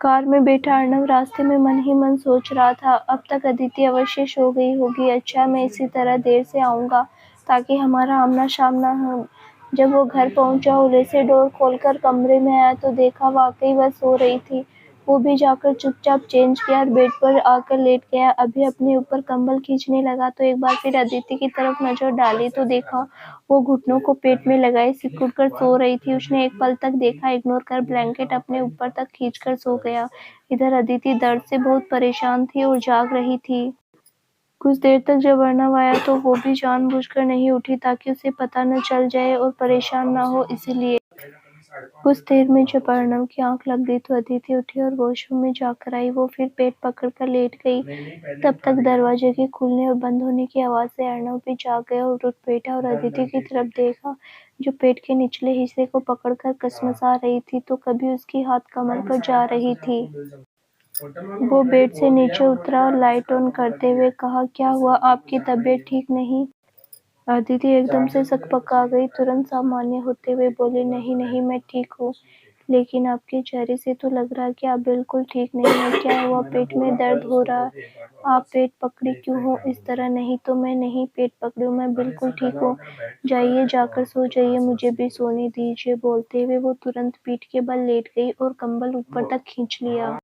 Car में बैठा अर्नव रास्ते में मन ही मन सोच रहा था, अब तक अदिति अवश्य सो गई होगी। अच्छा, मैं इसी तरह देर से आऊंगा ताकि हमारा आमना-सामना हो। जब वो घर पहुंचा, उले से डोर खोलकर कमरे में आया तो देखा वाकई वह सो रही थी। वो भी जाकर चुपचाप चेंज किया और बेड पर आकर लेट गया। अभी अपने ऊपर कंबल खींचने लगा तो एक बार फिर अदिति की तरफ नजर डाली तो देखा वो घुटनों को पेट में लगाए सिकुड़कर सो रही थी। उसने एक पल तक देखा, इग्नोर कर ब्लैंकेट अपने ऊपर तक खींचकर सो गया। इधर अदिति दर्द से बहुत परेशान थी और जाग रही थी। कुछ देर तक जब अर्नव आया तो वो भी जानबूझकर नहीं उठी ताकि उसे पता न चल जाए और परेशान न हो, इसीलिए। कुछ देर में जब अर्नव की आंख लग गई तो अदिति उठी और वॉशरूम में जाकर आई। वो फिर पेट पकड़कर लेट गई। तब तक दरवाजे के खुलने और बंद होने की आवाज से अर्नव भी जाग गया और उठ बैठा और अदिति की तरफ देखा, जो पेट के निचले हिस्से को पकड़कर कसमसा रही थी तो कभी उसकी हाथ कमर पर जा रही थी। वो बेड से नीचे उतरा और लाइट ऑन करते हुए कहा, क्या हुआ, आपकी तबीयत ठीक नहीं? अदिति एकदम से सकपका गई। तुरंत सामान्य होते हुए बोली, नहीं नहीं, मैं ठीक हूँ, लेकिन आपके चेहरे से तो लग रहा है कि आप बिल्कुल ठीक नहीं हैं। क्या हुआ, पेट में दर्द हो रहा है? आप पेट पकड़ी क्यों हो इस तरह? नहीं तो मैं नहीं पेट पकड़ी हूँ, मैं बिल्कुल ठीक हूँ। जाइए, जाकर सो जाइए, मुझे भी सोने दीजिए। बोलते हुए वो तुरंत पीठ के बल लेट गई और कंबल ऊपर तक खींच लिया।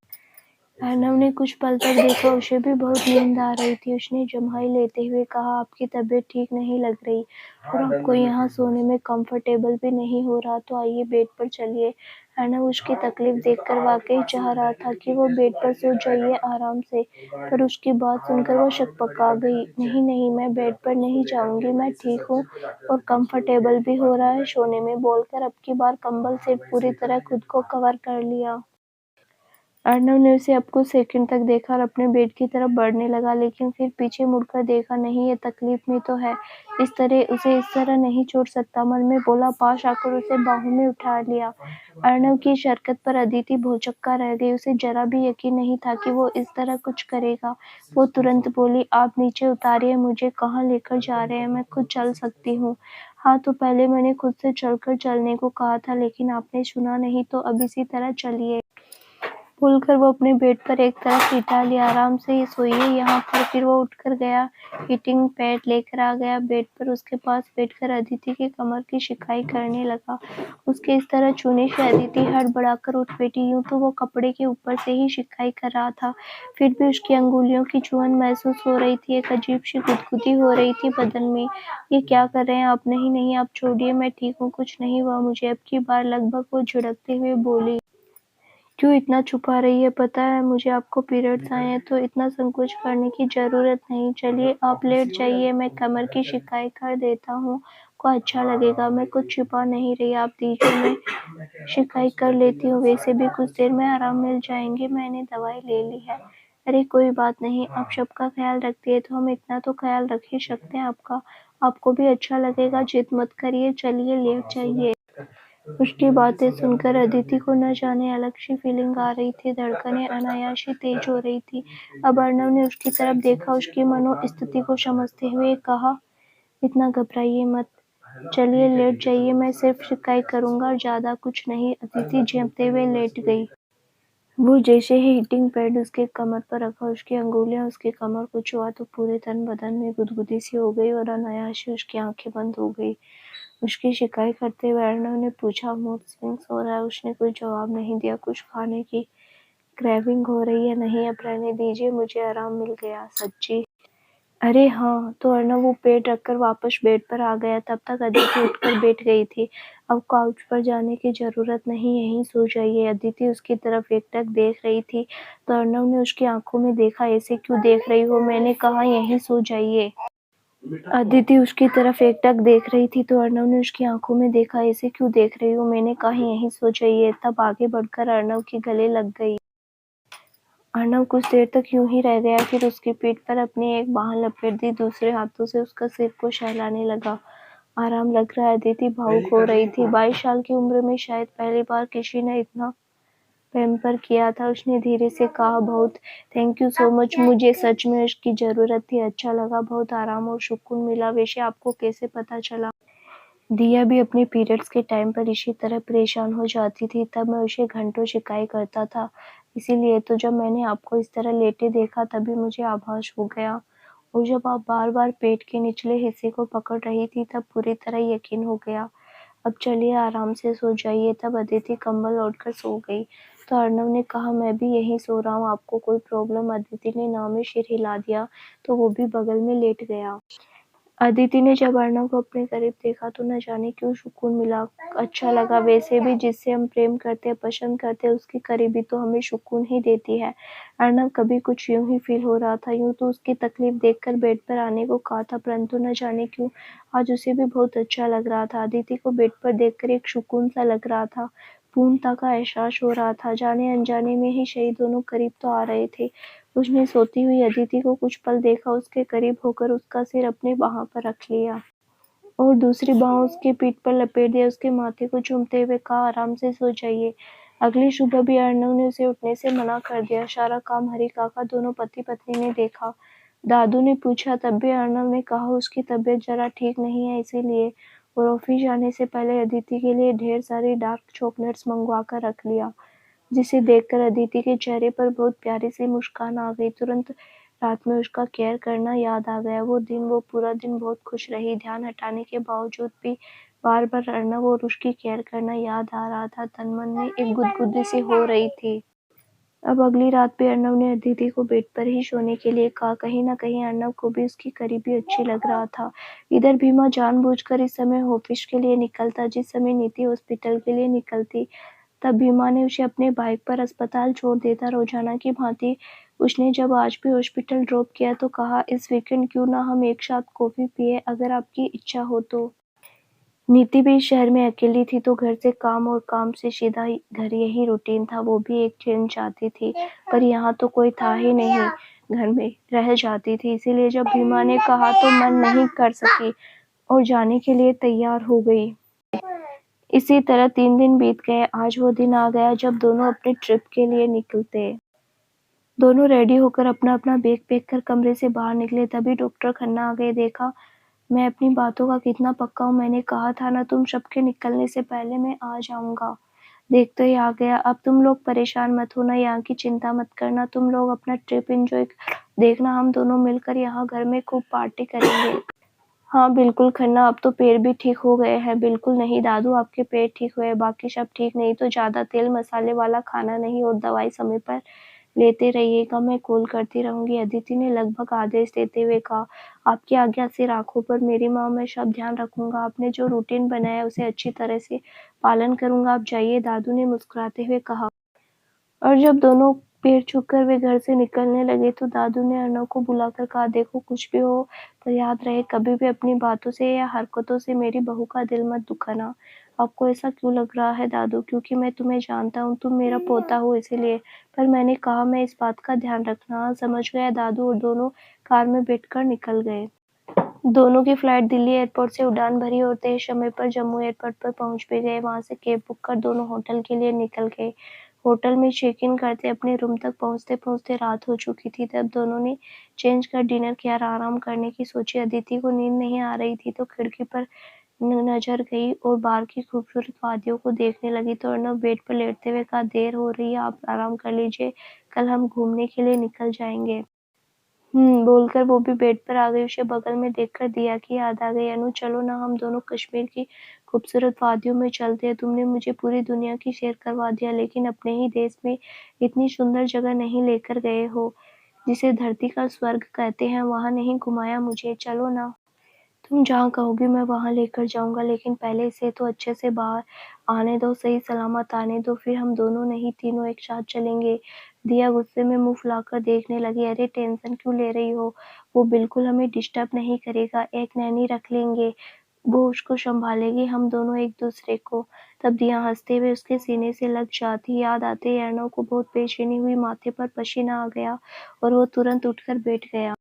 अर्नव ने कुछ पल तक देखा, उसे भी बहुत नींद आ रही थी। उसने जम्हाई लेते हुए कहा, आपकी तबीयत ठीक नहीं लग रही और आपको यहाँ सोने में कंफर्टेबल भी नहीं हो रहा, तो आइए बेड पर चलिए। अर्नव उसकी तकलीफ देखकर वाकई चाह रहा था कि वो बेड पर सो जाइए आराम से, पर उसकी बात सुनकर वो शकपका गई। नहीं नहीं, मैं बेड पर नहीं जाऊंगी, मैं ठीक हूँ और कंफर्टेबल भी हो रहा है सोने में, बोलकर अब की बार कंबल से पूरी तरह खुद को कवर कर लिया। अर्नव ने उसे अब कुछ सेकंड तक देखा और अपने बेड की तरफ बढ़ने लगा, लेकिन फिर पीछे मुड़कर देखा, नहीं, ये तकलीफ में तो है, इस तरह नहीं छोड़ सकता। मन में बोला, पास आकर उसे बाहों में उठा लिया। अर्नव की इस हरकत पर अदिति भौचक्का रह गई। उसे जरा भी यकीन नहीं था कि वो इस तरह कुछ करेगा। वो तुरंत बोली, आप नीचे उतारिए, मुझे कहाँ लेकर जा रहे हैं, मैं खुद चल सकती हूँ। हाँ, तो पहले मैंने खुद से चलकर चलने को कहा था, लेकिन आपने सुना नहीं, तो अब इसी तरह चलिए। बोलकर वो अपने बेड पर एक तरफ लिटा लिया, आराम से सोइए यहाँ पर। फिर वो उठकर गया, हीटिंग पैड लेकर आ गया बेड पर। उसके पास बैठकर अदिति की कमर की शिकाई करने लगा। उसके इस तरह छूने से अदिति हड़बड़ाकर उठ बैठी। यूं तो वो कपड़े के ऊपर से ही शिकाई कर रहा था, फिर भी उसकी अंगुलियों की चुभन महसूस हो रही थी। एक अजीब सी गुदगुदी हो रही थी बदन में। ये क्या कर रहे हैं आप? नहीं नहीं, आप छोड़िए, मैं ठीक हूँ, कुछ नहीं हुआ मुझे। अब की बार लगभग वो झिड़कते हुए बोली, क्यों इतना छुपा रही है? पता है मुझे आपको पीरियड्स आए हैं, तो इतना संकोच करने की जरूरत नहीं। चलिए आप लेट जाइए, मैं कमर की शिकायत कर देता हूँ, को अच्छा लगेगा। मैं कुछ छुपा नहीं रही, आप दीजिए, मैं शिकायत कर लेती हूँ। वैसे भी कुछ देर में आराम मिल जाएंगे, मैंने दवाई ले ली है। अरे कोई बात नहीं, आप सबका ख्याल रखती है तो हम इतना तो ख्याल रख ही सकते हैं आपका। आपको भी अच्छा लगेगा, जिद मत करिए, चलिए लेट जाइए। उसकी बातें सुनकर अदिति को न जाने अलग सी फीलिंग आ रही थी। धड़कनें अनायास ही तेज हो रही थी। अब अर्नव ने उसकी तरफ देखा, उसकी मनोस्थिति को समझते हुए कहा, इतना घबराइए मत, चलिए लेट जाइए, मैं सिर्फ शिकायत करूंगा और ज्यादा कुछ नहीं। अदिति झेंपते हुए लेट गई। वो जैसे ही हीटिंग पैड उसके कमर पर रखा, उसकी अंगुलियां उसकी कमर को छुआ तो पूरे तन बदन में गुदगुदी सी हो गई और अनायास ही उसकी आंखें बंद हो गई। उसकी शिकायत करते हुए अर्नव ने पूछा, मूड स्विंग्स हो रहा है? उसने कोई जवाब नहीं दिया। कुछ खाने की क्रेविंग हो रही है? नहीं, अब रहने दीजिए, मुझे आराम मिल गया, सच्ची। अरे हाँ, तो अर्नव वो पेट रखकर वापस बेड पर आ गया। तब तक अदिति उठकर बैठ गई थी। अब काउच पर जाने की जरूरत नहीं, यहीं सो जाइए। अदिति उसकी तरफ एकटक देख रही थी तो अर्नव ने उसकी आंखों में देखा। ऐसे क्यों देख रही हो? मैंने कहा यहीं सो जाइए। अदिति उसकी तरफ एकटक देख रही थी तो अर्नव ने उसकी आंखों में देखा। ऐसे क्यों देख रही हो? मैंने कहा यहीं सो जाइए। तब आगे बढ़कर अर्नव के गले लग गई। अर्नव कुछ देर तक यूं ही रह गया, फिर उसकी पीठ पर अपनी एक बांह लपेट दी, दूसरे हाथों से उसका सिर को सहलाने लगा। आराम लग रहा है? अदिति भावुक हो रही थी। 22 साल की उम्र में शायद पहली बार किसी ने इतना पैम्पर किया था। उसने धीरे से कहा, बहुत थैंक यू सो मच, मुझे सच में उसकी जरूरत थी। अच्छा लगा, बहुत आराम और सुकून मिला। वैसे आपको कैसे पता चला? दिया भी अपने पीरियड्स के टाइम पर इसी तरह परेशान हो जाती थी, तब मैं उसे घंटों शिकायत करता था, इसीलिए तो जब मैंने आपको इस तरह लेटे देखा तभी मुझे आभास हो गया, और जब आप बार-बार पेट के निचले हिस्से को पकड़ रही थी तब पूरी तरह यकीन हो गया। अब चलिए आराम से सो जाइए। तब अदिति कंबल ओढ़कर सो गई। तो अर्णव ने कहा, मैं भी यहीं सो रहा हूँ, आपको कोई प्रॉब्लम? अदिति ने नाम में सिर हिला दिया तो वो भी बगल में लेट गया। अदिति ने जब अर्णव को अपने करीब देखा तो न जाने क्यों सुकून मिला, अच्छा लगा। वैसे भी जिससे हम प्रेम करते हैं, पसंद करते हैं, उसकी करीबी तो हमें सुकून ही देती है। अर्णव कभी कुछ यूं ही फील हो रहा था। यूं तो उसकी तकलीफ देखकर बेड पर आने को कहा था, परंतु न जाने क्यों आज उसे भी बहुत अच्छा लग रहा था। अदिति को बेड पर देखकर एक सुकून सा लग रहा था, पूर्णता का एहसास हो रहा था। जाने अनजाने में ही सही दोनों करीब तो आ रहे थे। उसने सोती हुई अदिति को कुछ पल देखा, उसके करीब होकर उसका सिर अपने बाहों पर रख लिया और दूसरी बाँह उसकी पीठ पर लपेट दिया। उसके माथे को चूमते हुए कहा, आराम से सो जाइए। अगली सुबह भी अर्णव ने उसे उठने से मना कर दिया। सारा काम हरी काका दोनों पति पत्नी ने देखा। दादू ने पूछा तब भी अर्णव ने कहा उसकी तबीयत जरा ठीक नहीं है इसीलिए, और ऑफिस जाने से पहले अदिति के लिए ढेर सारी डार्क चॉकलेट्स मंगवा कर रख लिया, जिसे देखकर अदिति के चेहरे पर बहुत प्यारी सी मुस्कान आ गई। तुरंत रात में उसका केयर करना याद आ गया। वो पूरा दिन बहुत खुश रही। ध्यान हटाने के बावजूद भी बार बार अर्णव और उसकी केयर करना याद आ रहा था। तन मन में एक गुदगुदी सी हो रही थी। अब अगली रात भी अर्णव ने अदिति को बेड पर ही सोने के लिए कहा। कहीं न कहीं अर्णव को भी उसकी करीबी अच्छी लग रहा था। इधर भीमा जानबूझकर इस समय ऑफिस के लिए निकलता, जिस समय नीति हॉस्पिटल के लिए निकलती। तब भीमा ने उसे अपने बाइक पर अस्पताल छोड़ देता। रोजाना की भांति उसने जब आज भी हॉस्पिटल ड्रॉप किया तो कहा, इस वीकेंड क्यों ना हम एक साथ कॉफी पिए, अगर आपकी इच्छा हो तो। नीति भी शहर में अकेली थी तो घर से काम और काम से सीधा घर, यही रूटीन था। वो भी एक चेंज चाहती थी, पर यहाँ तो कोई था ही नहीं। घर में रह जाती थी। इसीलिए जब भीमा ने कहा तो मन नहीं कर सकी और जाने के लिए तैयार हो गई। इसी तरह 3 दिन बीत गए। आज वो दिन आ गया जब दोनों अपने ट्रिप के लिए निकलते। दोनों रेडी होकर अपना अपना बैग पैक कर कमरे से बाहर निकले। तभी डॉक्टर खन्ना आ गए। देखा मैं अपनी बातों का कितना पक्का हूँ, मैंने कहा था ना तुम सबके निकलने से पहले मैं आ जाऊंगा। देख तो ही आ गया। अब तुम लोग परेशान मत होना, यहाँ की चिंता मत करना, तुम लोग अपना ट्रिप एंजॉय देखना, हम दोनों मिलकर यहाँ घर में खूब पार्टी करेंगे। हाँ बिल्कुल खन्ना, अब तो पैर भी ठीक हो गए हैं। बिल्कुल नहीं दादू, आपके पैर ठीक हुए, बाकी सब ठीक नहीं तो ज्यादा तेल मसाले वाला खाना नहीं और दवाई समय पर लेते रहिएगा। मैं कॉल करती रहूंगी, अदिति ने लगभग आदेश देते हुए कहा। आपकी आज्ञा से आंखों पर मेरी माँ, मैं सब ध्यान रखूंगा। आपने जो रूटीन बनाया उसे अच्छी तरह से पालन करूंगा। आप जाइए, दादू ने मुस्कुराते हुए कहा। और जब दोनों पैर छूकर वे घर से निकलने लगे तो दादू ने अर्णव को बुलाकर कहा, देखो कुछ भी हो पर याद रहे कभी भी अपनी बातों से या हरकतों से मेरी बहू का दिल मत दुखाना। आपको ऐसा क्यों लग रहा है दादू? क्योंकि मैं तुम्हें जानता हूँ, तुम मेरा पोता हो इसलिए। पर मैंने कहा मैं इस बात का ध्यान रखना। हाँ समझ गया दादू। और दोनों कार में बैठकर निकल गए। दोनों की फ्लाइट दिल्ली एयरपोर्ट से उड़ान भरी और तय समय पर जम्मू एयरपोर्ट पर पहुंच भी गए। वहां से कैब बुक कर दोनों होटल के लिए निकल गए। होटल में चेक इन करते अपने रूम तक पहुंचते पहुंचते रात हो चुकी थी। तब दोनों ने चेंज कर डिनर किया और आराम करने की सोची। अदिति को नींद नहीं आ रही थी तो खिड़की पर नजर गई और बाहर की खूबसूरत वादियों को देखने लगी। तो अर्णव बेड पर लेटते हुए कहा, देर हो रही है, आप आराम कर लीजिए, कल हम घूमने के लिए निकल जाएंगे। बोलकर वो भी बेड पर आ गई। उसे बगल में देखकर दिया की याद आ गई। अनु चलो ना, हम दोनों कश्मीर की खूबसूरत वादियों में चलते हैं। तुमने मुझे पूरी दुनिया की सैर करवा दिया, लेकिन अपने ही देश में इतनी सुंदर जगह नहीं लेकर गए हो, जिसे धरती का स्वर्ग कहते हैं, वहां नहीं घुमाया मुझे। चलो ना। तुम जहाँ कहोगी मैं वहां लेकर जाऊंगा, लेकिन पहले इसे तो अच्छे से बाहर आने दो, सही सलामत आने दो, फिर हम दोनों नहीं तीनों एक साथ चलेंगे। दिया गुस्से में मुंह फुलाकर देखने लगी। अरे टेंशन क्यों ले रही हो, वो बिल्कुल हमें डिस्टर्ब नहीं करेगा। एक नैनी रख लेंगे, वो उसको संभालेगी, हम दोनों एक दूसरे को। तब दिया हंसते हुए उसके सीने से लग जाती। याद आते ही अर्णव को बहुत बेचैनी हुई, माथे पर पसीना आ गया और वो तुरंत उठकर बैठ गया।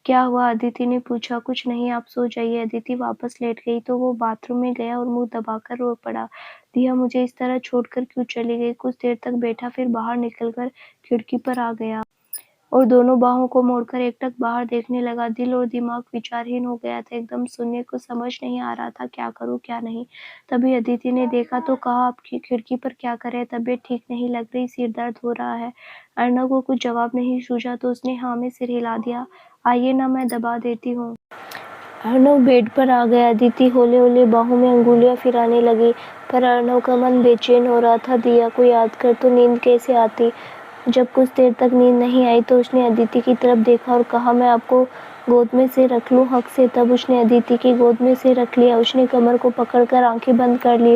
क्या हुआ? अदिति ने पूछा। कुछ नहीं, आप सो जाइए। अदिति वापस लेट गई तो वो बाथरूम में गया और मुंह दबाकर रो पड़ा। दिया मुझे इस तरह छोड़कर क्यों चली गई? कुछ देर तक बैठा, फिर बाहर निकलकर खिड़की पर आ गया। और दोनों बाहों को मोड़कर एकटक बाहर देखने लगा। दिल और दिमाग विचारहीन हो गया था, एकदम शून्य। कुछ समझ नहीं आ रहा था क्या करूं क्या नहीं। तभी अदिति ने देखा तो कहा, आप खिड़की पर क्या कर रहे हैं? तबीयत ठीक नहीं लग रही, सिर दर्द हो रहा है। अर्णव को कुछ जवाब नहीं सूझा तो उसने हाँ में सिर हिला दिया। आइए ना, मैं दबा देती हूँ। अर्णव बेड पर आ गया। अदिति होले होले बाहों में अंगुलियां फिराने लगी, पर अर्णव का मन बेचैन हो रहा था। दिया को याद कर तो नींद कैसे आती। जब कुछ देर तक नींद नहीं आई तो उसने अदिति की तरफ देखा और कहा, मैं आपको गोद में से रख लूं हक से। तब उसने अदिति की गोद में से रख लिया। उसने कमर को पकड़कर आंखें बंद कर ली।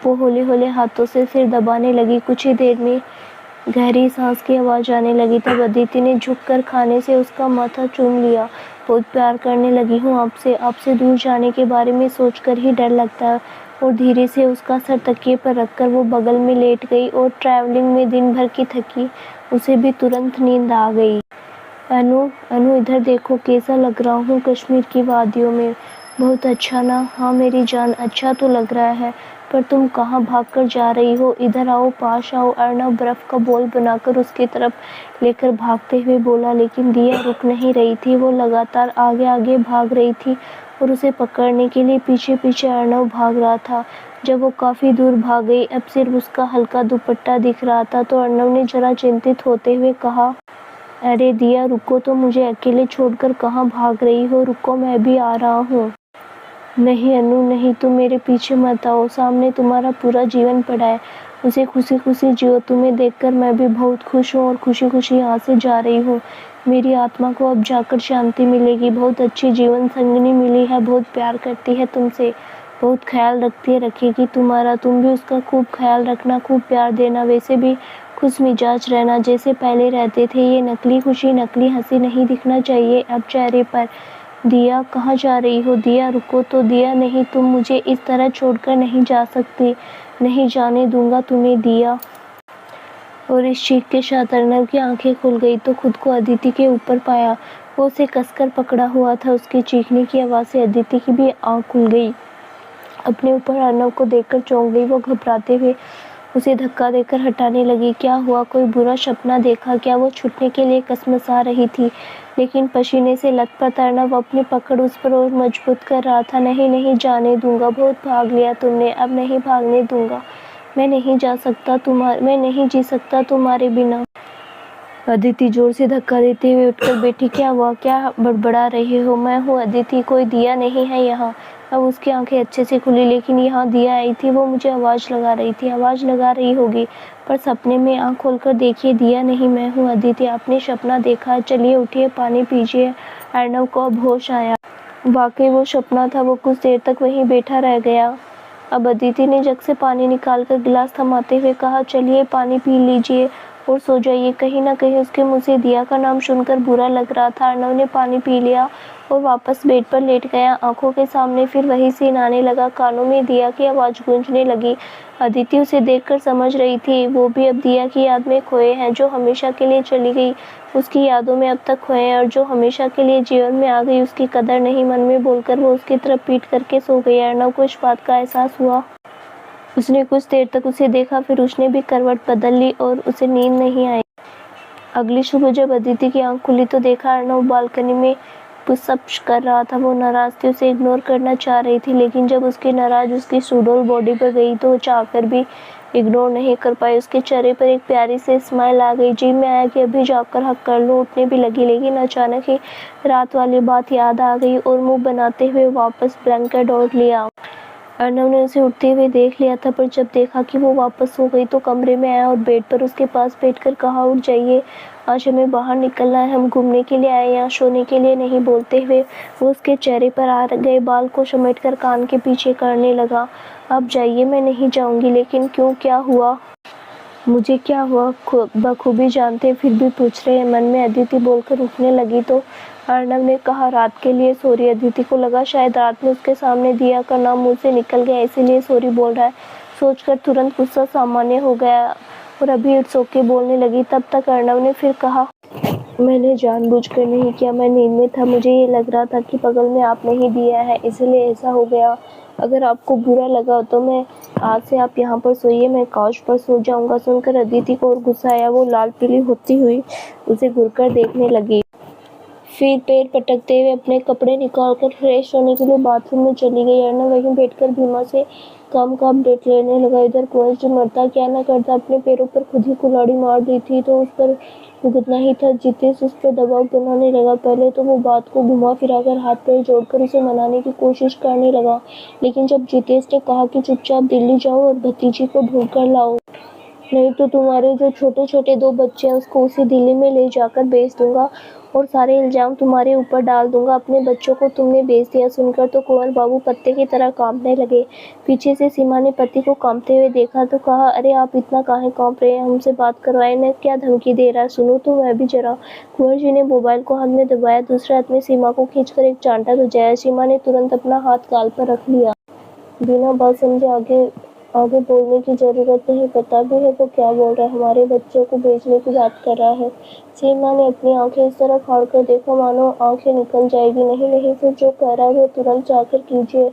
वो होले होले हाथों से सिर दबाने लगी। कुछ ही देर में गहरी सांस की आवाज आने लगी। तब अदिति ने झुककर खाने से उसका माथा चूम लिया। बहुत प्यार करने लगी हूँ आपसे। आपसे दूर जाने के बारे में सोचकर ही डर लगता है। और धीरे से उसका सर तकिए पर रखकर वो बगल में लेट गई। और ट्रैवलिंग में दिन भर की थकी उसे भी तुरंत नींद आ गई। अनु, अनु इधर देखो, कैसा लग रहा हूँ कश्मीर की वादियों में। बहुत अच्छा ना? हाँ मेरी जान, अच्छा तो लग रहा है, पर तुम कहाँ भागकर जा रही हो? इधर आओ, पास आओ। अर्णव बर्फ का बॉल बनाकर उसकी तरफ लेकर भागते हुए बोला, लेकिन दिया रुक नहीं रही थी। वो लगातार आगे आगे भाग रही थी और उसे पकड़ने के लिए पीछे पीछे अर्णव भाग रहा था। जब वो काफी दूर भाग गई, अब सिर्फ उसका हल्का दुपट्टा दिख रहा था, तो अर्णव ने जरा चिंतित होते हुए कहा, अरे दिया रुको तो, मुझे अकेले छोड़कर कहाँ भाग रही हो? रुको, मैं भी आ रहा हूँ। नहीं अनु नहीं, तुम मेरे पीछे मत आओ। सामने तुम्हारा पूरा जीवन पड़ा है, उसे खुशी खुशी जियो। तुम्हें देखकर मैं भी बहुत खुश हूँ और खुशी खुशी यहाँ से जा रही हूँ। मेरी आत्मा को अब जाकर शांति मिलेगी। बहुत अच्छी जीवन संगिनी मिली है, बहुत प्यार करती है तुमसे, बहुत ख्याल रखती है, रखेगी तुम्हारा। तुम भी उसका खूब ख्याल रखना, खूब प्यार देना। वैसे भी खुश मिजाज रहना जैसे पहले रहते थे। ये नकली खुशी, नकली हंसी नहीं दिखना चाहिए अब चेहरे पर। दिया, कहाँ जा रही हो? दिया रुको तो। दिया नहीं, तुम मुझे इस तरह छोड़कर नहीं जा सकती। नहीं जाने दूंगा तुम्हें दिया। और इस चीख के साथ अर्णव की आंखें खुल गई तो खुद को अदिति के ऊपर पाया। वो उसे कसकर पकड़ा हुआ था। उसके चीखने की आवाज से अदिति की भी आंख खुल गई। अपने ऊपर अर्णव को देखकर चौंक गई। वो घबराते हुए उसे धक्का देकर हटाने लगी। क्या हुआ? कोई बुरा सपना देखा क्या? वो छूटने के लिए कसमसा रही थी, लेकिन पसीने से लथपथ अर्णव अपनी पकड़ उस पर और मजबूत कर रहा था। नहीं नहीं जाने दूंगा, बहुत भाग लिया तुमने, अब नहीं भागने दूंगा। मैं नहीं जा सकता मैं नहीं जी सकता तुम्हारे बिना। अदिति जोर से धक्का देते हुए उठकर बैठी। क्या हुआ? क्या बड़बड़ा रहे हो? मैं हूँ अदिति, कोई दिया नहीं है यहाँ। अब उसकी आंखें अच्छे से खुली। लेकिन यहाँ दिया आई थी, वो मुझे आवाज लगा रही थी। आवाज लगा रही होगी, पर सपने में। आंख खोलकर देखिए, दिया नहीं, मैं हूँ अदिति। आपने सपना देखा है। चलिए उठिए, पानी पीजिए। अर्णव को अब होश आया। वाकई वो सपना था। वो कुछ देर तक वहीं बैठा रह गया। अब अदिति ने जग से पानी निकालकर गिलास थमाते हुए कहा, चलिए पानी पी लीजिए और सो जाइए। कहीं ना कहीं उसके मुंह से दिया का नाम सुनकर बुरा लग रहा था। अर्णव ने पानी पी लिया और वापस बेड पर लेट गया। आंखों के सामने फिर वही सीन आने लगा। कानों में दिया की आवाज गूंजने लगी। अदिति उसे देखकर समझ रही थी वो भी अब दिया की याद में खोए हैं, जो हमेशा के लिए चली गई। उसकी यादों में अब तक खोए हैं, और जो हमेशा के लिए जीवन में आ गई उसकी कदर नहीं। मन में बोलकर वो उसकी तरफ पीट करके सो गई। अर्णव को इस बात का एहसास हुआ। उसने कुछ देर तक उसे देखा, फिर उसने भी करवट बदल ली और उसे नींद नहीं आई। अगली सुबह जब अदिति की आंख खुली तो देखा अर्णव बालकनी में पुशअप्स कर रहा था। वो नाराज थी, उसे इग्नोर करना चाह रही थी, लेकिन जब उसकी नाराज उसकी सुडौल बॉडी पर गई तो वो चाहकर भी इग्नोर नहीं कर पाई। उसके चेहरे पर एक प्यारी सी स्माइल आ गई। जी में आया कि अभी जाकर हक कर लूं, उठने भी लगी, लेकिन अचानक ही रात वाली बात याद आ गई और मुंह बनाते हुए वापस ब्लैंकेट ओढ़ लिया। अर्णव ने उसे उठते हुए देख लिया था, पर जब देखा कि वो वापस सो गई तो कमरे में आया और बेड पर उसके पास बैठकर कहा, उठ जाइए, आज हमें बाहर निकलना है, हम घूमने के लिए आए, यहाँ सोने के लिए नहीं। बोलते हुए वो उसके चेहरे पर आ गए बाल को समेटकर कान के पीछे करने लगा। अब जाइए। मैं नहीं जाऊंगी। लेकिन क्यों? क्या हुआ? मुझे क्या हुआ बखूबी जानते, फिर भी पूछ रहे हैं। मन में अदिति बोलकर उठने लगी तो अर्णव ने कहा, रात के लिए सॉरी। अदिति को लगा शायद रात में उसके सामने दिया का नाम मुंह से निकल गया, इसीलिए सॉरी बोल रहा है। सोचकर तुरंत गुस्सा सामान्य हो गया और अभी इट्स ओके बोलने लगी। तब तक अर्णव ने फिर कहा, मैंने जानबूझकर नहीं किया, मैं नींद में था। मुझे ये लग रहा था कि बगल में आप नहीं दिया है, इसलिए ऐसा हो गया। अगर आपको बुरा लगा तो मैं आज से आप यहाँ पर सोइए, मैं काउच पर सो जाऊँगा। सुनकर अदिति को और गुस्सा आया। वो लाल पीली होती हुई उसे घूरकर देखने लगी। फिर पैर पटकते हुए अपने कपड़े निकालकर फ्रेश होने के लिए बाथरूम में चली गई। अर्नव वहीं बैठकर भीमा से काम का अपडेट लेने लगा। इधर कुंवर जो मरता क्या न करता, अपने पैरों पर खुद ही कुल्हाड़ी मार दी थी तो उस पर भुगतना ही था। जितेश उस पर दबाव बनाने लगा। पहले तो वो बात को घुमा फिराकर हाथ पैर जोड़कर उसे मनाने की कोशिश करने लगा, लेकिन जब जितेश ने कहा कि चुपचाप दिल्ली जाओ और भतीजी को ढूंढ कर लाओ, नहीं तो तुम्हारे जो छोटे छोटे 2 बच्चे हैं उसको उसी दिल्ली में ले जाकर बेच दूंगा और सारे इल्जाम तुम्हारे ऊपर डाल दूंगा। अपने बच्चों को तुमने बेच दिया। सुनकर तो कुंवर बाबू पत्ते की तरह कांपने लगे। पीछे से सीमा ने पति को कांपते हुए देखा तो कहा, अरे आप इतना काहे कांप रहे हैं? हमसे बात करवाए न, क्या धमकी दे रहा है? सुनो तो वह भी जरा। कुंवर जी ने मोबाइल को हाथ में दबाया, दूसरे हाथ में सीमा को खींचकर एक चांटा बजाया। सीमा ने तुरंत अपना हाथ गाल पर रख लिया। बिना बात समझे आगे बोलने की जरूरत नहीं, पता भी है वो क्या बोल रहा है। हमारे बच्चों को बेचने की बात कर रहा है। सीमा ने अपनी आंखें इस तरह फाड़ कर देखा मानो आंखें निकल जाएगी। नहीं नहीं, फिर जो कह रहा है वो तुरंत जाकर कीजिए।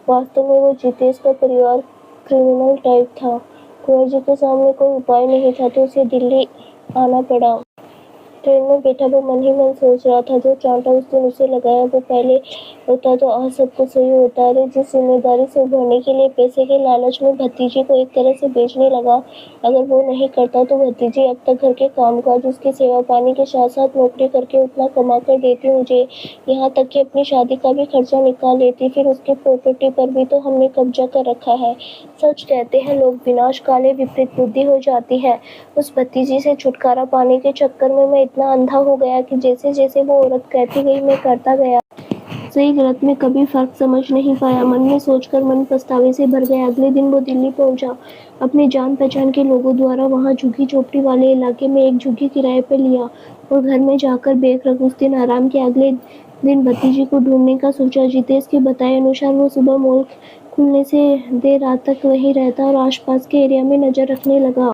वास्तव में वो जितेश का परिवार क्रिमिनल टाइप था। कुंवर जी के सामने कोई उपाय नहीं था तो उसे दिल्ली आना पड़ा। ट्रेन में बैठा वो मन ही मन सोच रहा था, जो चांटा उस दिन उसे लगाया वो पहले होता तो आज सब कुछ सही होता। अरे जिस जिम्मेदारी से उभरने के लिए पैसे के लालच में भतीजी को एक तरह से बेचने लगा, अगर वो नहीं करता तो भतीजी अब तक घर के कामकाज, उसकी सेवा पानी के साथ साथ नौकरी करके उतना कमा कर देती मुझे, यहाँ तक कि अपनी शादी का भी खर्चा निकाल लेती। फिर उसकी प्रॉपर्टी पर भी तो हमने कब्जा कर रखा है। सच कहते हैं लोग, विनाश काले विपरीत बुद्धि हो जाती है। उस भतीजी से छुटकारा पाने के चक्कर में मैं इतना अंधा हो गया कि जैसे जैसे वो औरत कहती गई मैं करता गया। सही गलत में कभी फर्क समझ नहीं पाया। मन में सोचकर मन पछतावे से भर गया। अगले दिन वो दिल्ली पहुंचा। अपने जान पहचान के लोगों द्वारा वहां झुग्गी झोपड़ी वाले इलाके में एक झुग्गी किराए पर लिया और घर में जाकर बेक रख उस दिन आराम किया। अगले दिन भतीजी को ढूंढने का सोचा। जितेश के बताए अनुसार वो सुबह मॉल खुलने से देर रात तक वहीं रहता और आसपास के एरिया में नजर रखने लगा।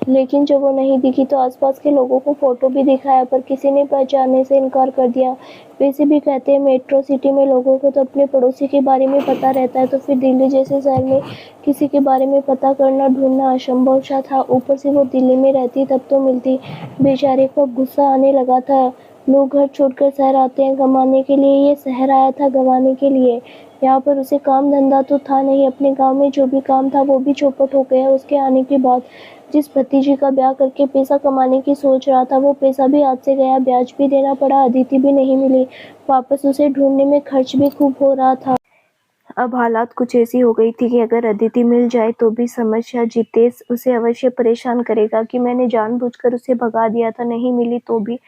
लेकिन जब वो नहीं दिखी तो आसपास के लोगों को फोटो भी दिखाया, पर किसी ने पहचानने से इनकार कर दिया। वैसे भी कहते हैं मेट्रो सिटी में लोगों को तो अपने पड़ोसी के बारे में पता रहता है, तो फिर दिल्ली जैसे शहर में किसी के बारे में पता करना ढूंढना असंभव सा था। ऊपर से वो दिल्ली में रहती तब तो मिलती। बेचारे को अब गुस्सा आने लगा था। लोग घर छोड़कर शहर आते हैं कमाने के लिए, ये शहर आया था गंवाने के लिए। यहाँ पर उसे काम धंधा तो था नहीं। अपने गांव में जो भी काम था वो भी चौपट हो गया उसके आने के बाद। जिस भतीजी का ब्याह करके पैसा कमाने की सोच रहा था वो पैसा भी हाथ से गया। ब्याज भी देना पड़ा, अदिति भी नहीं मिली। वापस उसे ढूंढने में खर्च भी खूब हो रहा था। अब हालात कुछ ऐसी हो गई थी कि अगर अदिति मिल जाए तो भी समस्या। जितेश उसे अवश्य परेशान करेगा कि मैंने जानबूझकर उसे भगा दिया था। नहीं मिली तो भी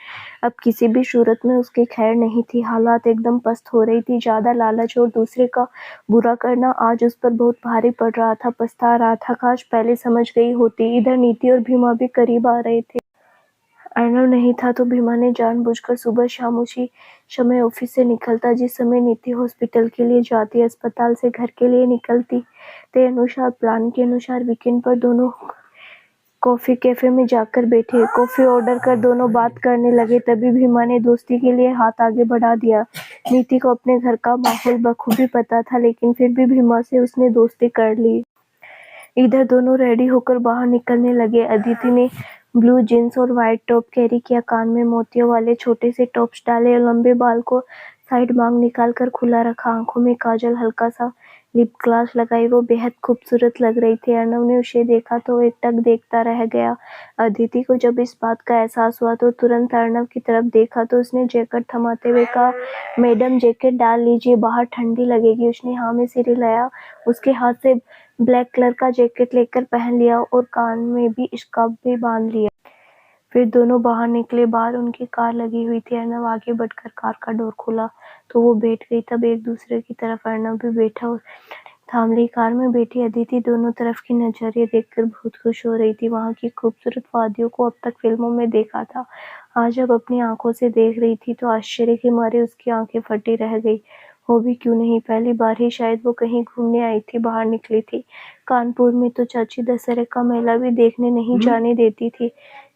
अब किसी भी सूरत में उसकी खैर नहीं थी। हालात एकदम पस्त हो रही थी। ज्यादा लालच और दूसरे का बुरा करना आज उस पर बहुत भारी पड़ रहा था। पछता रहा था, काश पहले समझ गई होती। इधर नीति और भीमा भी करीब आ रहे थे। अर्नव नहीं था तो भीमा ने जानबूझकर सुबह शाम उसी समय ऑफिस से निकलता जिस समय नीति हॉस्पिटल के लिए जाती, अस्पताल से घर के लिए निकलती। ते अनुसार प्लान के अनुसार वीकेंड पर दोनों कॉफी कैफे में जाकर बैठे। कॉफी ऑर्डर कर दोनों बात करने लगे। तभी भीमा ने दोस्ती के लिए हाथ आगे बढ़ा दिया। नीति को अपने घर का माहौल बखूबी पता था, लेकिन फिर भी भीमा से उसने दोस्ती कर ली। इधर दोनों रेडी होकर बाहर निकलने लगे। अदिति ने ब्लू जींस और व्हाइट टॉप कैरी किया, कान में मोतियों वाले छोटे से टॉप्स डाले और लंबे बाल को साइड मांग निकाल कर खुला रखा। आंखों में काजल, हल्का सा लिप ग्लास लगाई वो बेहद खूबसूरत लग रही थी। अर्नव ने उसे देखा तो एकटक देखता रह गया। अदिति को जब इस बात का एहसास हुआ तो तुरंत अर्नव की तरफ देखा तो उसने जैकेट थमाते हुए कहा, मैडम जैकेट डाल लीजिए, बाहर ठंडी लगेगी। उसने हाँ में सिर हिलाया। उसके हाथ से ब्लैक कलर का जैकेट लेकर पहन लिया और कान में भी स्कार्फ भी बांध लिया। फिर दोनों बाहर निकले। बाहर उनकी कार लगी हुई थी। अर्नव आगे बढ़कर कार का डोर खोला तो वो बैठ गई। तब एक दूसरे की तरफ अर्नव भी बैठा और थाम ली। कार में बैठी अदिति दोनों तरफ की नजारे देखकर बहुत खुश हो रही थी। वहां की खूबसूरत वादियों को अब तक फिल्मों में देखा था, आज जब अपनी आंखों से देख रही थी तो आश्चर्य के मारे उसकी आंखें फटी रह गई। हो भी क्यों नहीं, पहली बार ही शायद वो कहीं घूमने आई थी, बाहर निकली थी। कानपुर में तो चाची दशहरे का मेला भी देखने नहीं जाने देती थी,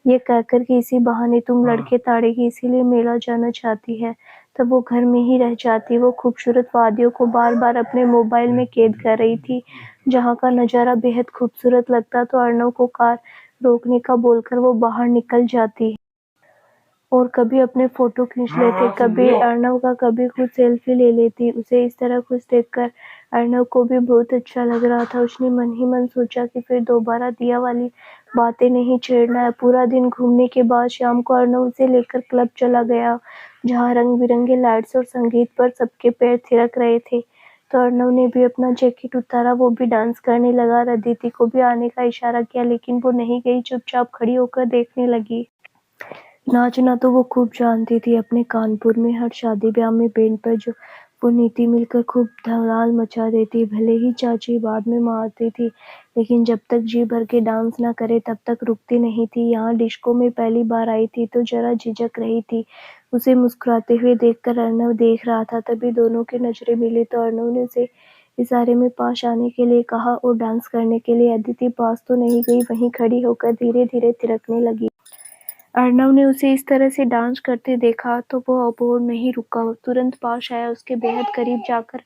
ये कहकर कि इसी बहाने तुम लड़के ताड़ेगी इसीलिए मेला जाना चाहती है। तब वो घर में ही रह जाती। वो खूबसूरत वादियों को बार-बार अपने मोबाइल में कैद कर रही थी, जहाँ का नज़ारा बेहद खूबसूरत लगता तो अर्नव को कार रोकने का बोलकर वो बाहर निकल जाती और कभी अपने फ़ोटो खींच लेते, कभी अर्नव का, कभी खुद सेल्फ़ी ले लेती। उसे इस तरह खुश देखकर अर्नव को भी बहुत अच्छा लग रहा था। उसने मन ही मन सोचा कि फिर दोबारा दिया वाली बातें नहीं छेड़ना है। पूरा दिन घूमने के बाद शाम को अर्नव उसे लेकर क्लब चला गया, जहाँ रंग-बिरंगे लाइट्स और संगीत पर सबके पैर थिरक रहे थे। तो अर्नव ने भी अपना जैकेट उतारा, वो भी डांस करने लगा। अदिति को भी आने का इशारा किया, लेकिन वो नहीं गई, चुपचाप खड़ी होकर देखने लगी। नाचना तो वो खूब जानती थी। अपने कानपुर में हर शादी ब्याह में बैंड पर जो वो नीति मिलकर खूब धमाल मचा देती। भले ही चाची बाद में मारती थी, लेकिन जब तक जी भर के डांस न करे तब तक रुकती नहीं थी। यहाँ डिस्को में पहली बार आई थी तो जरा झिझक रही थी। उसे मुस्कुराते हुए देखकर अर्नव देख रहा था। तभी दोनों की नजरें मिली तो अर्नव ने उसे इशारे में पास आने के लिए कहा और डांस करने के लिए। अदिति पास तो नहीं गई, वहीं खड़ी होकर धीरे धीरे थिरकने लगी। अर्नव ने उसे इस तरह से डांस करते देखा तो वो अब और नहीं रुका। तुरंत पास आया, उसके बेहद करीब जाकर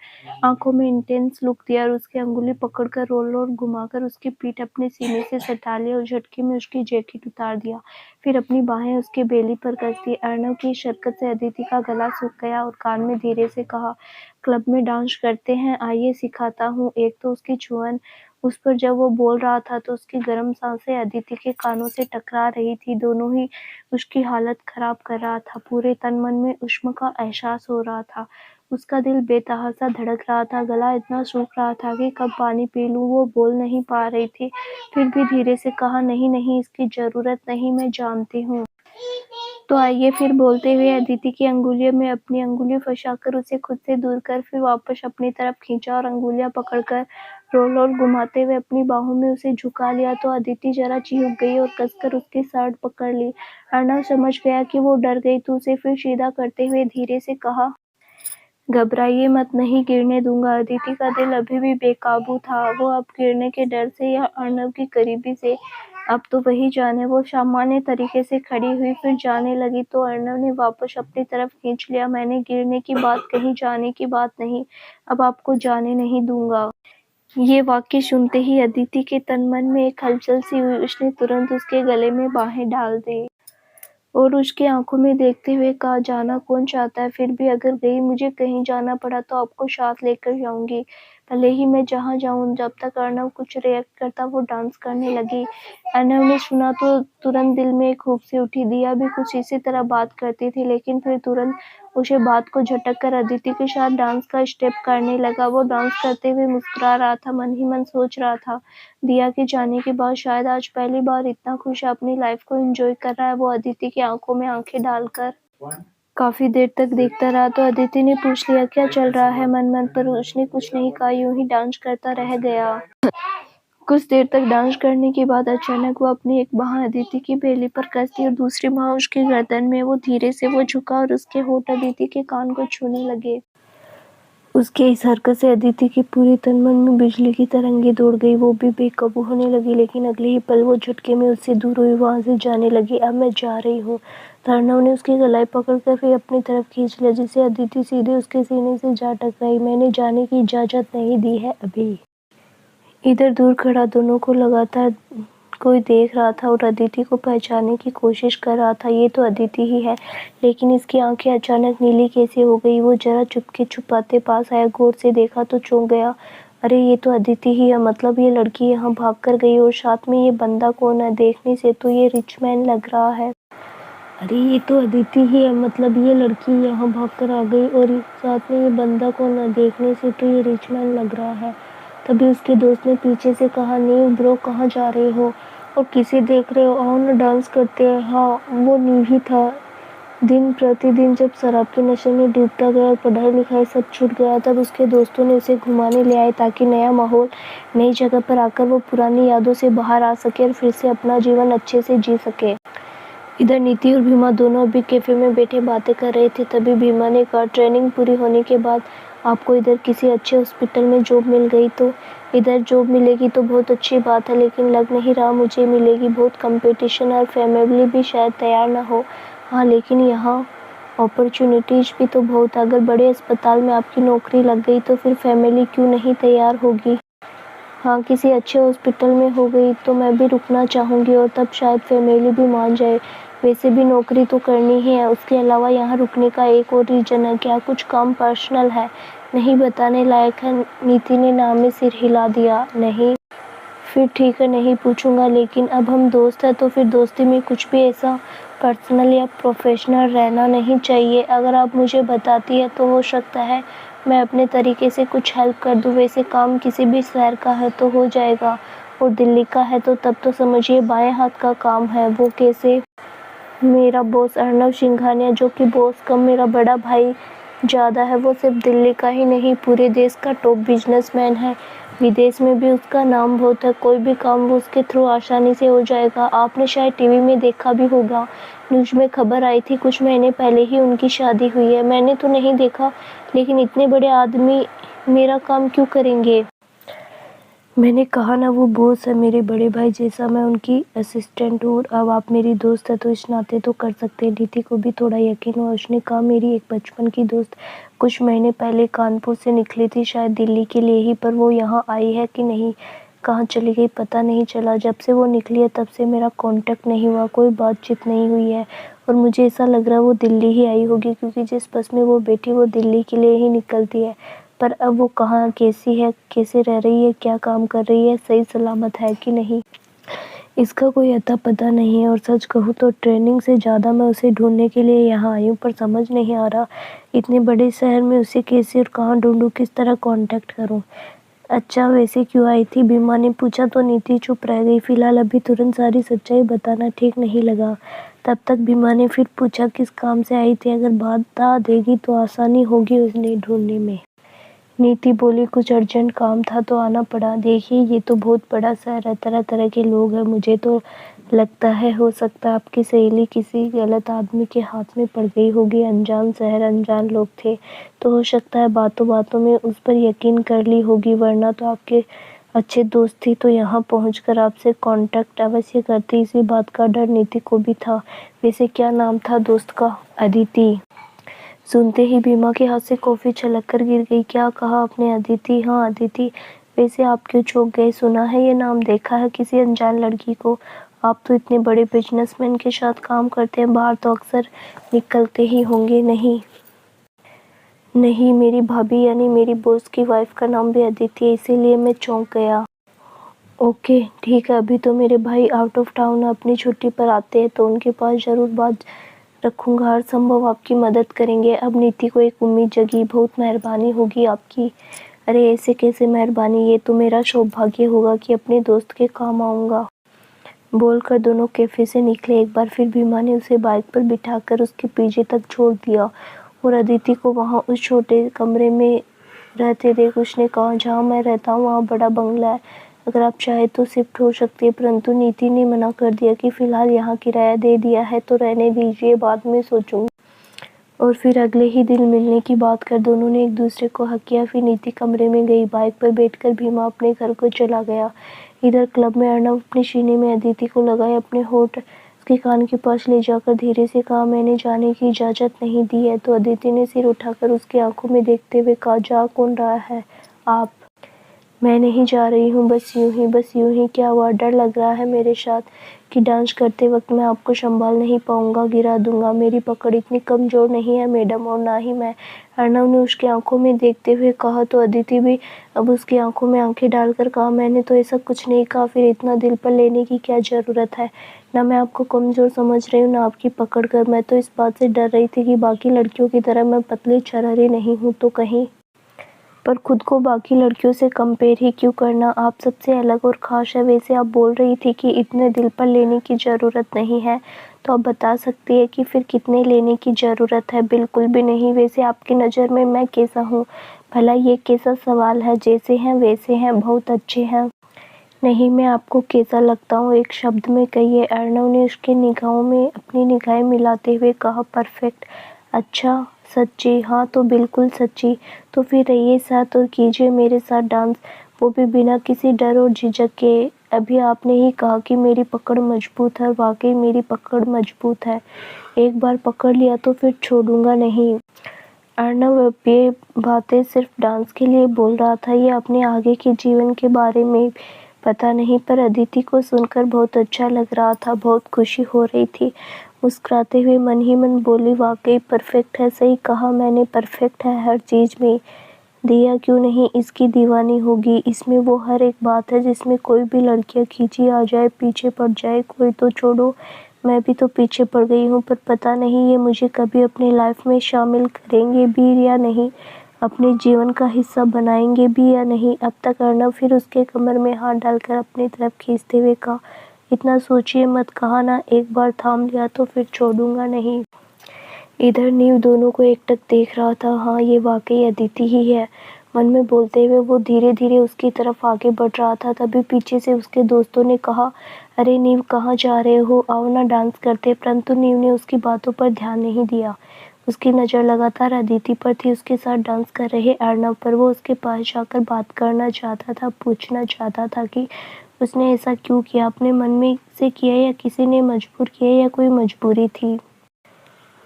आंखों में इंटेंस लुक दिया और उसकी अंगुली पकड़कर रोल और घुमाकर उसकी पीठ अपने सीने से सटा ली और झटके में उसकी जैकेट उतार दिया। फिर अपनी बाहें उसके बेली पर कस दी। अर्नव की इस हरकत से अदिति का गला सूख गया और कान में धीरे से कहा, क्लब में डांस करते हैं, आइए सिखाता हूँ। एक तो उसकी छुअन उस पर जब वो बोल रहा था तो उसकी गर्म सांसें अदिति के कानों से टकरा रही थी। दोनों ही उसकी हालत खराब कर रहा था। पूरे तन मन में उष्मा का एहसास हो रहा था। उसका दिल बेतहासा धड़क रहा था, गला इतना सूख रहा था कि कब पानी पी लूं। वो बोल नहीं पा रही थी, फिर भी धीरे से कहा, नहीं नहीं, इसकी जरूरत नहीं, मैं जानती हूँ। तो आइए फिर, बोलते हुए अदिति की अंगुलियों में अपनी अंगुली फंसाकर उसे खुद से दूर कर फिर वापस अपनी तरफ खींचा और अंगुलियां पकड़कर रोल और घुमाते हुए अपनी बाहों में उसे झुका लिया। तो अदिति जरा चिढ़ गई और कसकर उसकी शर्ट पकड़ ली। अर्नव समझ गया कि वो डर गई तो उसे फिर सीधा करते हुए धीरे से कहा, घबराइए मत, नहीं गिरने दूंगा। अदिति का दिल अभी भी बेकाबू था। वो अब गिरने के डर से या अर्नव की करीबी से, अब तो वही जाने। वो सामान्य तरीके से खड़ी हुई, फिर जाने लगी तो अर्नव ने वापस अपनी तरफ खींच लिया। मैंने गिरने की बात कही, जाने की बात नहीं। अब आपको जाने नहीं दूंगा। ये वाक्य सुनते ही अदिति के तन मन में एक हलचल सी हुई। उसने तुरंत उसके गले में बाहें डाल दी और उसकी आंखों में देखते हुए कहा, जाना कौन चाहता है, फिर भी अगर गई मुझे कहीं जाना पड़ा तो आपको साथ लेकर जाऊंगी, भले ही मैं जहाँ जाऊं। जब तक अर्नव कुछ रिएक्ट करता वो डांस करने लगी। अर्नव ने सुना तो तुरंत दिल में एक सी उठी। दिया भी कुछ इसी तरह बात करती थी, लेकिन फिर तुरंत उसे बात को झटक कर अदिति के साथ डांस का स्टेप करने लगा। वो डांस करते हुए मुस्कुरा रहा था, मन ही मन सोच रहा था, दिया के जाने के बाद शायद आज पहली बार इतना खुश अपनी लाइफ को एंजॉय कर रहा है। वो अदिति की आंखों में आंखें डालकर काफी देर तक देखता रहा। तो अदिति ने पूछ लिया, क्या चल रहा है मन मन, पर उसने कुछ नहीं कहा, यूं ही डांस करता रह गया। कुछ देर तक डांस करने के बाद अचानक वो अपनी एक बांह अदिति की बेली पर कस दी और दूसरी बांह उसकी गर्दन में। वो धीरे से वो झुका और उसके होंठ अदिति के कान को छूने लगे। उसके इस हरकत से अदिति के पूरे तन मन में बिजली की तरंगें दौड़ गई। वो भी बेकाबू होने लगी, लेकिन अगले ही पल वो झटके में उससे दूर हुई, वहां से जाने लगी। अब मैं जा रही हूँ। अर्नव ने उसकी गलाई पकड़कर फिर अपनी तरफ खींच लिया, जिससे अदिति सीधे उसके सीने से जा टकराई। मैंने जाने की इजाजत नहीं दी है अभी। इधर दूर खड़ा दोनों को लगातार कोई देख रहा था और अदिति को पहचानने की कोशिश कर रहा था। ये तो अदिति ही है, लेकिन इसकी आंखें अचानक नीली कैसे हो गई। वो जरा चुपके छुपाते पास आया, गौर से देखा तो चौंक गया। अरे ये तो अदिति ही है, मतलब ये लड़की यहाँ भाग कर गई, और साथ में ये बंदा कौन है? देखने से तो ये रिच मैन लग रहा है। अरे ये तो अदिति ही है, मतलब ये लड़की यहाँ भाग कर आ गई, और साथ में ये बंदा कौन है? देखने से तो ये रिच मैन लग रहा है। तभी उसके दोस्त ने पीछे से कहा, नीव ब्रो, कहाँ जा रहे हो और किसे देख रहे हो? आओ ना डांस करते हैं। हाँ, वो नीव ही था। दिन प्रतिदिन जब शराब के नशे में डूबता गया और पढ़ाई लिखाई सब छूट गया, तब उसके दोस्तों ने उसे घुमाने ले आए ताकि नया माहौल, नई जगह पर आकर वो पुरानी यादों से बाहर आ सके और फिर से अपना जीवन अच्छे से जी सके। इधर नीति और भीमा दोनों अभी कैफे में बैठे बातें कर रहे थे। तभी भीमा ने कहा, ट्रेनिंग पूरी होने के बाद आपको इधर किसी अच्छे हॉस्पिटल में जॉब मिल गई तो इधर जॉब मिलेगी तो बहुत अच्छी बात है, लेकिन लग नहीं रहा मुझे मिलेगी। बहुत कंपटीशन और फैमिली भी शायद तैयार ना हो। हाँ, लेकिन यहाँ अपॉर्चुनिटीज़ भी तो बहुत, अगर बड़े अस्पताल में आपकी नौकरी लग गई तो फिर फैमिली क्यों नहीं तैयार होगी। हाँ, किसी अच्छे हॉस्पिटल में हो गई तो मैं भी रुकना चाहूँगी और तब शायद फैमिली भी मान जाए। वैसे भी नौकरी तो करनी ही है, उसके अलावा यहाँ रुकने का एक और रीज़न है। क्या कुछ काम पर्सनल है? नहीं बताने लायक है। नीति ने नाम में सिर हिला दिया। नहीं। फिर ठीक है, नहीं पूछूंगा, लेकिन अब हम दोस्त हैं तो फिर दोस्ती में कुछ भी ऐसा पर्सनल या प्रोफेशनल रहना नहीं चाहिए। अगर आप मुझे बताती है तो हो सकता है मैं अपने तरीके से कुछ हेल्प कर दूँ। वैसे काम किसी भी शहर का है तो हो जाएगा, और दिल्ली का है तो तब तो समझिए बाएं हाथ का काम है। वो कैसे? मेरा बॉस अर्नव सिंघानिया, जो कि बॉस कम मेरा बड़ा भाई ज़्यादा है, वो सिर्फ दिल्ली का ही नहीं पूरे देश का टॉप बिजनेसमैन है। विदेश में भी उसका नाम बहुत है। कोई भी काम वो उसके थ्रू आसानी से हो जाएगा। आपने शायद टीवी में देखा भी होगा, न्यूज़ में खबर आई थी कुछ महीने पहले ही उनकी शादी हुई है। मैंने तो नहीं देखा, लेकिन इतने बड़े आदमी मेरा काम क्यों करेंगे? मैंने कहा ना, वो बॉस है मेरे बड़े भाई जैसा, मैं उनकी असिस्टेंट हूँ। अब आप मेरी दोस्त है तो इस नाते तो कर सकते हैं। नीति को भी थोड़ा यकीन हुआ। उसने कहा, मेरी एक बचपन की दोस्त कुछ महीने पहले कानपुर से निकली थी, शायद दिल्ली के लिए ही, पर वो यहाँ आई है कि नहीं, कहाँ चली गई पता नहीं चला। जब से वो निकली है तब से मेरा कांटेक्ट नहीं हुआ, कोई बातचीत नहीं हुई है, और मुझे ऐसा लग रहा है वो दिल्ली ही आई होगी, क्योंकि जिस बस में वो बैठी वो दिल्ली के लिए ही निकलती है। पर अब वो कहाँ, कैसी है, कैसे रह रही है, क्या काम कर रही है, सही सलामत है कि नहीं, इसका कोई अता पता नहीं है। और सच कहूँ तो ट्रेनिंग से ज़्यादा मैं उसे ढूंढने के लिए यहाँ आई हूँ, पर समझ नहीं आ रहा इतने बड़े शहर में उसे कैसे और कहाँ ढूंढूँ, किस तरह कांटेक्ट करूँ। अच्छा, वैसे क्यों आई थी? बीमा ने पूछा तो नीति चुप रह गई। फिलहाल अभी तुरंत सारी सच्चाई बताना ठीक नहीं लगा। तब तक बीमा ने फिर पूछा, किस काम से आई थी? अगर बता देगी तो आसानी होगी उन्हें ढूंढने में। नीति बोली, कुछ अर्जेंट काम था तो आना पड़ा। देखिए, ये तो बहुत बड़ा शहर है, तरह तरह के लोग हैं। मुझे तो लगता है हो सकता है आपकी सहेली किसी गलत आदमी के हाथ में पड़ गई होगी। अनजान शहर, अनजान लोग थे, तो हो सकता है बातों बातों में उस पर यकीन कर ली होगी, वरना तो आपके अच्छे दोस्त थी तो यहाँ पहुँचकर आपसे कांटेक्ट अवश्य करती। इसी बात का डर नीति को भी था। वैसे क्या नाम था दोस्त का? अदिति। सुनते ही बीमा के हाथ से कॉफ़ी छलक कर गिर गई। क्या कहा आपने? अदिति? हाँ, अदिति। वैसे आप क्यों चौंक गए? सुना है ये नाम, देखा है किसी अनजान लड़की को? आप तो इतने बड़े बिजनेसमैन के साथ काम करते हैं, बाहर तो अक्सर निकलते ही होंगे। नहीं नहीं, मेरी भाभी यानी मेरी बॉस की वाइफ का नाम भी अदिति है, इसीलिए मैं चौंक गया। ओके, ठीक है। अभी तो मेरे भाई आउट ऑफ टाउन अपनी छुट्टी पर आते हैं, तो उनके पास ज़रूर बात रखूँगा। हर संभव आपकी मदद करेंगे। अब नीति को एक उम्मीद जगी, बहुत मेहरबानी होगी आपकी। अरे ऐसे कैसे मेहरबानी, ये तो मेरा सौभाग्य होगा कि अपने दोस्त के काम आऊँगा। बोलकर दोनों कैफ़े से निकले। एक बार फिर बीमा ने उसे बाइक पर बिठाकर उसके पीछे तक छोड़ दिया और अदिति को वहाँ उस छोटे कमरे में रहते देख उसने कहा, जहाँ मैं रहता हूँ वहाँ बड़ा बंगला है, अगर आप चाहे तो शिफ्ट हो सकती है। परंतु नीति ने मना कर दिया कि फ़िलहाल यहाँ किराया दे दिया है तो रहने दीजिए, बाद में सोचूंगी। और फिर अगले ही दिन मिलने की बात कर दोनों ने एक दूसरे को हक किया। फिर नीति कमरे में गई। बाइक पर बैठकर भीमा अपने घर को चला गया। इधर क्लब में अर्नव अपने सीने में अदिति को लगाए अपने होठ उसके कान के पास ले जाकर धीरे से कहा, मैंने जाने की इजाज़त नहीं दी है। तो अदिति ने सिर उठाकर उसकी आंखों में देखते हुए कहा, जा कौन रहा है? आप? मैं नहीं जा रही हूँ, बस यूं ही, बस यूं ही। क्या हुआ? डर लग रहा है मेरे साथ कि डांस करते वक्त मैं आपको संभाल नहीं पाऊंगा, गिरा दूंगा। मेरी पकड़ इतनी कमज़ोर नहीं है मैडम, और ना ही मैं। अर्नव ने उसकी आंखों में देखते हुए कहा। तो अदिति भी अब उसकी आंखों में आंखें डालकर कहा, मैंने तो ऐसा कुछ नहीं कहा, फिर इतना दिल पर लेने की क्या ज़रूरत है? ना मैं आपको कमज़ोर समझ रही हूँ, ना आपकी पकड़ कर। मैं तो इस बात से डर रही थी कि बाकी लड़कियों की तरह मैं पतली छरहरी नहीं हूँ तो कहीं। पर खुद को बाकी लड़कियों से कंपेयर ही क्यों करना? आप सबसे अलग और ख़ास है। वैसे आप बोल रही थी कि इतने दिल पर लेने की ज़रूरत नहीं है, तो आप बता सकती है कि फिर कितने लेने की ज़रूरत है? बिल्कुल भी नहीं। वैसे आपकी नज़र में मैं कैसा हूँ? भला ये कैसा सवाल है? जैसे हैं वैसे हैं, बहुत अच्छे हैं। नहीं, मैं आपको कैसा लगता हूँ, एक शब्द में कहिए। अर्नव ने उसके निगाहों में अपनी निगाहें मिलाते हुए कहा, परफेक्ट। अच्छा, सच्ची? हाँ, तो बिल्कुल सच्ची। तो फिर रहिए साथ और कीजिए मेरे साथ डांस, वो भी बिना किसी डर और झिझक के। अभी आपने ही कहा कि मेरी पकड़ मजबूत है, वाकई मेरी पकड़ मजबूत है। एक बार पकड़ लिया तो फिर छोड़ूंगा नहीं। अर्नव अब ये बातें सिर्फ डांस के लिए बोल रहा था या अपने आगे के जीवन के बारे में पता नहीं, पर अदिति को सुनकर बहुत अच्छा लग रहा था, बहुत खुशी हो रही थी। मुस्कुराते हुए मन ही मन बोली, वाकई परफेक्ट है, सही कहा मैंने, परफेक्ट है हर चीज़ में। दिया क्यों नहीं इसकी दीवानी होगी। इसमें वो हर एक बात है जिसमें कोई भी लड़कियां खींची आ जाए, पीछे पड़ जाए। कोई तो छोड़ो, मैं भी तो पीछे पड़ गई हूँ, पर पता नहीं ये मुझे कभी अपनी लाइफ में शामिल करेंगे भी या नहीं, अपने जीवन का हिस्सा बनाएंगे भी या नहीं। अब तक अर्नव फिर उसके कमर में हाथ डालकर अपनी तरफ खींचते हुए कहा, इतना सोचिए मत, कहा ना, एक बार थाम लिया तो फिर छोड़ूंगा नहीं। इधर नीव दोनों को एकटक देख रहा था। हाँ, ये वाकई अदिति ही है, मन में बोलते हुए वो धीरे धीरे उसकी तरफ आगे बढ़ रहा था। तभी पीछे से उसके दोस्तों ने कहा, अरे नीव, कहाँ जा रहे हो, आओ ना डांस करते। परंतु नीव ने उसकी बातों पर ध्यान नहीं दिया। उसकी नज़र लगातार अदिति पर थी, उसके साथ डांस कर रहे अर्नव पर। वो उसके पास जाकर बात करना चाहता था, पूछना चाहता था कि उसने ऐसा क्यों किया, अपने मन में से किया या किसी ने मजबूर किया या कोई मजबूरी थी।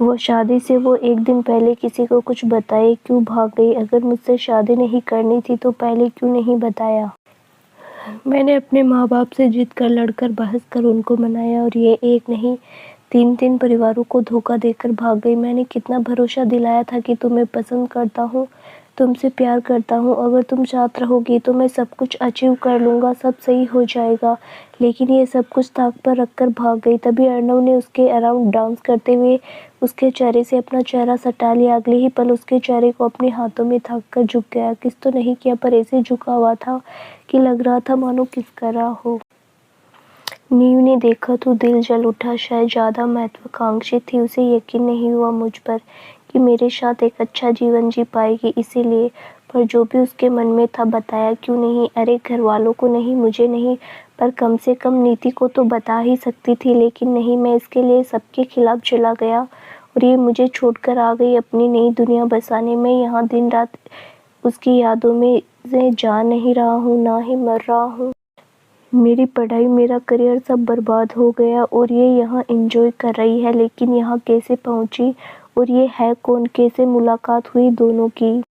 वो शादी से वो एक दिन पहले किसी को कुछ बताए क्यों भाग गई। अगर मुझसे शादी नहीं करनी थी तो पहले क्यों नहीं बताया। मैंने अपने माँ बाप से जिद कर, लड़कर, बहस कर उनको मनाया, और ये एक नहीं, तीन परिवारों को धोखा देकर भाग गई। मैंने कितना भरोसा दिलाया था कि तुम्हें पसंद करता हूँ, तुमसे प्यार करता हूँ, अगर तुम साथ रहोगी तो मैं सब कुछ अचीव कर लूँगा, सब सही हो जाएगा। लेकिन ये सब कुछ ताक पर रखकर भाग गई। तभी अर्नव ने उसके अराउंड डांस करते हुए उसके चेहरे से अपना चेहरा सटा लिया। अगले ही पल उसके चेहरे को अपने हाथों में थाक कर झुक गया। किस तो नहीं किया, पर ऐसे झुका हुआ था कि लग रहा था मानो किस कर रहा हो। नीव ने देखा तो दिल जल उठा। शायद ज़्यादा महत्वाकांक्षी थी, उसे यकीन नहीं हुआ मुझ पर कि मेरे साथ एक अच्छा जीवन जी पाएगी, इसीलिए। पर जो भी उसके मन में था बताया क्यों नहीं। अरे घर वालों को नहीं, मुझे नहीं, पर कम से कम नीति को तो बता ही सकती थी। लेकिन नहीं, मैं इसके लिए सबके खिलाफ चला गया और ये मुझे छोड़कर आ गई अपनी नई दुनिया बसाने। मैं यहाँ दिन रात उसकी यादों में से जा नहीं रहा हूँ, ना ही मर रहा हूँ। मेरी पढ़ाई, मेरा करियर सब बर्बाद हो गया और ये यहाँ एंजॉय कर रही है। लेकिन यहाँ कैसे पहुँची और ये है कौन, कैसे मुलाकात हुई दोनों की।